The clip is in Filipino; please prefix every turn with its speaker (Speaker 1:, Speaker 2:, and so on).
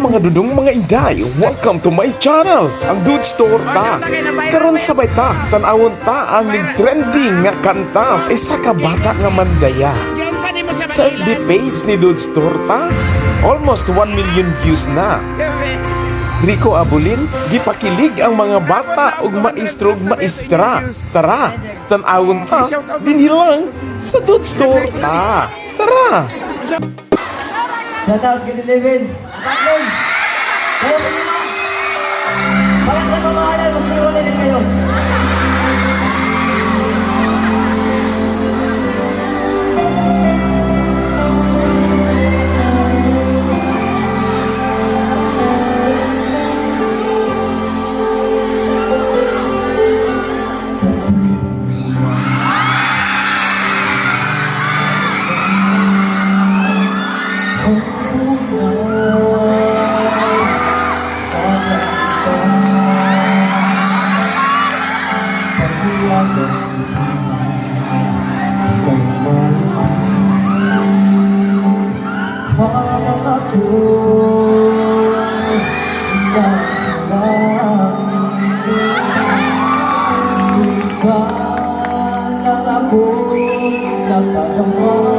Speaker 1: mga dudong mga inday, welcome to my channel, ang Dude's Torta. Karon sabay ta, tanawon ta ang trending nga kanta sa isa ka Batang Mandaya. Sa FB page ni Dude's Torta, almost 1 million views na. Rico abulin, gipakilig ang mga bata ug maestro ug maestra. Tara, tanawon ta dinhilang sa Dude's Torta. Tara!
Speaker 2: Shoutout kay Levin. Patlong. Kayo po lima. Magandang pamahalan, magtiwala din kayo. Sana ako nakadama